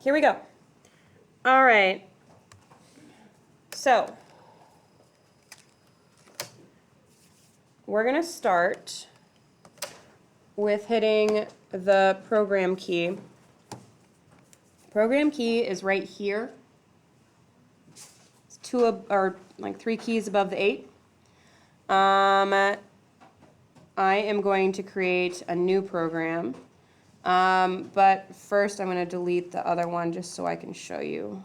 Here we go. All right. So, we're going to start with hitting the program key. Program key is right here. It's or like 3 keys above the 8. I am going to create a new program. But first I'm going to delete the other one just so I can show you.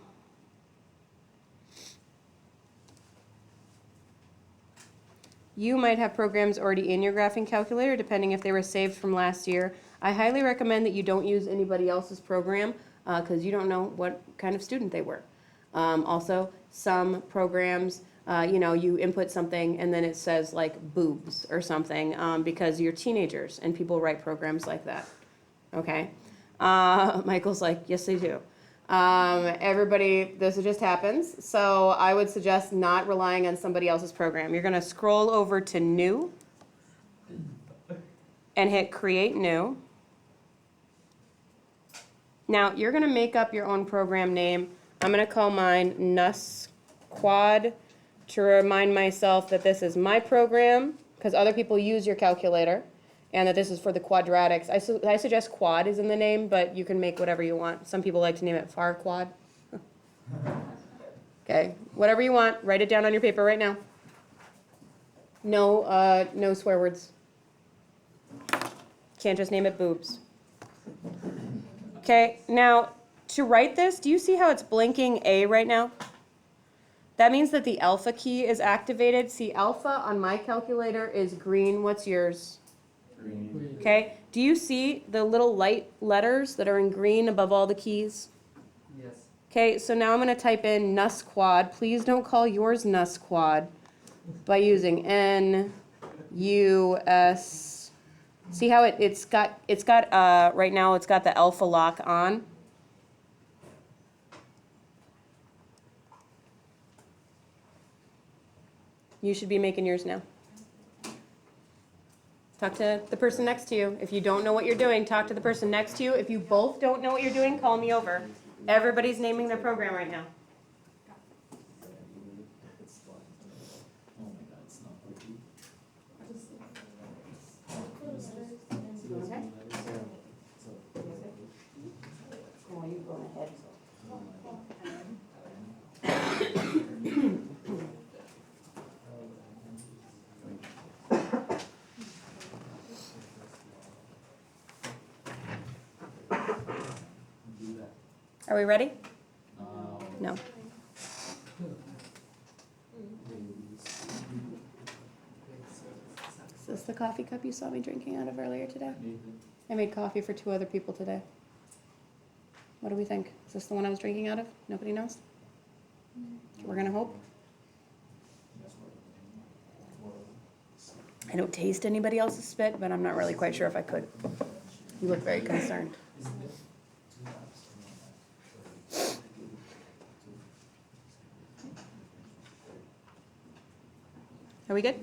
You might have programs already in your graphing calculator, depending if they were saved from last year. I highly recommend that you don't use anybody else's program because you don't know what kind of student they were. Also, some programs, you input something and then it says like boobs or something because you're teenagers and people write programs like that. Okay? Michael's like, yes, they do. Everybody, this just happens. So I would suggest not relying on somebody else's program. You're going to scroll over to New and hit Create New. Now, you're going to make up your own program name. I'm going to call mine NUS Quad to remind myself that this is my program because other people use your calculator and that this is for the quadratics. I suggest quad is in the name, but you can make whatever you want. Some people like to name it far quad. Okay, whatever you want, write it down on your paper right now. No swear words. Can't just name it boobs. Okay, now to write this, do you see how it's blinking A right now? That means that the alpha key is activated. See, alpha on my calculator is green. What's yours? Green. Okay, do you see the little light letters that are in green above all the keys? Yes. Okay, so now I'm going to type in NUS Quad. Please don't call yours NUS Quad by using NUS. See how it's got right now it's got the alpha lock on. You should be making yours now. Talk to the person next to you. If you don't know what you're doing, talk to the person next to you. If you both don't know what you're doing, call me over. Everybody's naming their program right now. Okay. Oh, you go ahead. Are we ready? No. Is this the coffee cup you saw me drinking out of earlier today? I made coffee for 2 other people today. What do we think? Is this the one I was drinking out of? Nobody knows? We're going to hope. I don't taste anybody else's spit, but I'm not really quite sure if I could. You look very concerned. Are we good?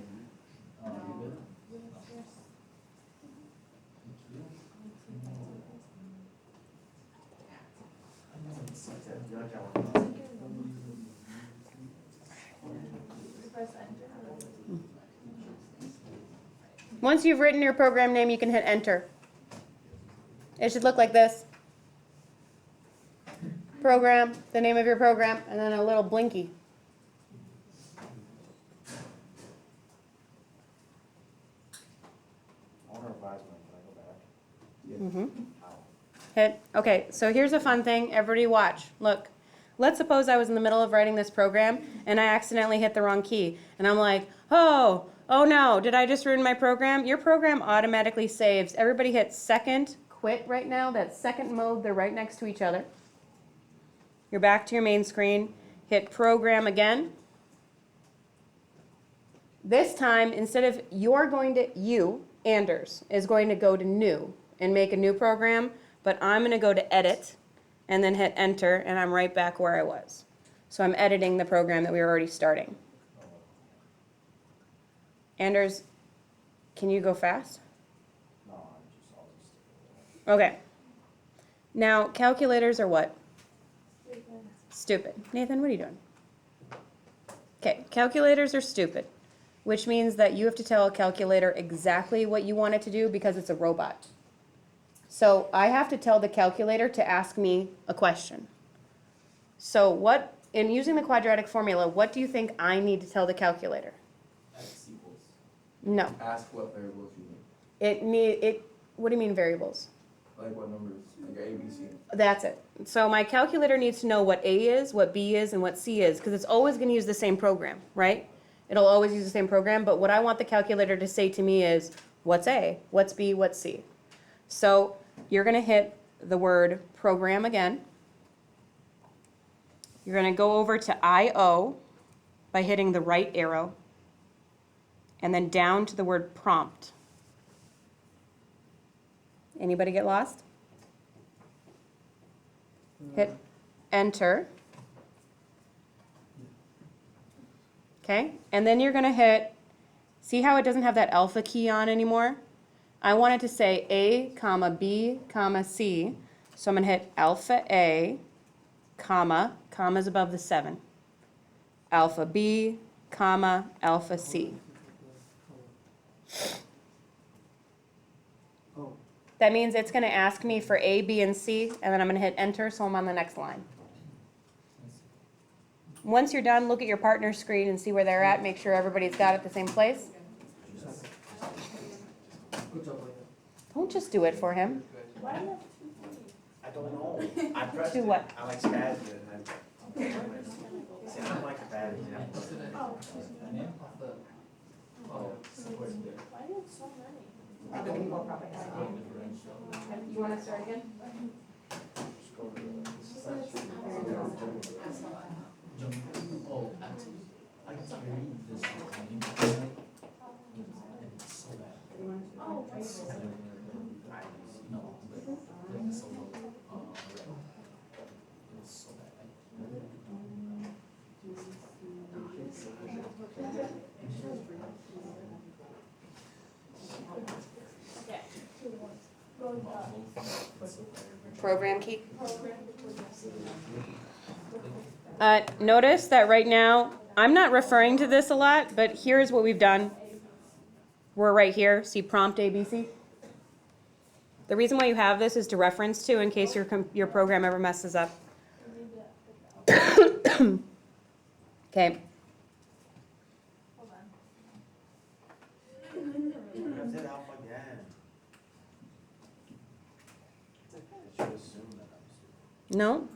Once you've written your program name, you can hit enter. It should look like this. Program, the name of your program, and then a little blinky. Mm-hmm. Hit. Okay, so here's a fun thing. Everybody watch. Look. Let's suppose I was in the middle of writing this program and I accidentally hit the wrong key. And I'm like, oh no, did I just ruin my program? Your program automatically saves. Everybody hit second, quit right now. That's second mode. They're right next to each other. You're back to your main screen. Hit program again. This time, instead of Anders, is going to go to new and make a new program, but I'm going to go to edit and then hit enter, and I'm right back where I was. So I'm editing the program that we were already starting. Anders, can you go fast? No, Okay. Now, calculators are what? Stupid. Nathan, what are you doing? Okay, calculators are stupid, which means that you have to tell a calculator exactly what you want it to do because it's a robot. So I have to tell the calculator to ask me a question. So what, in using the quadratic formula, what do you think I need to tell the calculator? X equals. No. Ask what variables you need. What do you mean variables? Like what numbers, like A, B, C. That's it. So my calculator needs to know what A is, what B is, and what C is, because it's always going to use the same program, right? It'll always use the same program, but what I want the calculator to say to me is, what's A, what's B, what's C? So you're going to hit the word program again. You're going to go over to I/O by hitting the right arrow, and then down to the word prompt. Anybody get lost? Hit enter. Okay, and then you're going to hit, see how it doesn't have that alpha key on anymore? I want it to say A, comma, B, comma, C. So I'm going to hit alpha A, comma, comma's above the 7. Alpha B, comma, alpha C. That means it's going to ask me for A, B, and C, and then I'm going to hit enter, so I'm on the next line. Once you're done, look at your partner's screen and see where they're at. Make sure everybody's got it the same place. Don't just do it for him. I don't know. I pressed Do it. what? I like spaz it. See, I'm like a bad example. You want to start again? Program key. Notice that right now, I'm not referring to this a lot, but here's what we've done. We're right here, see prompt ABC. The reason why you have this is to reference to in case your program ever messes up. Okay. I did alpha again. I should assume that I'm stupid. No,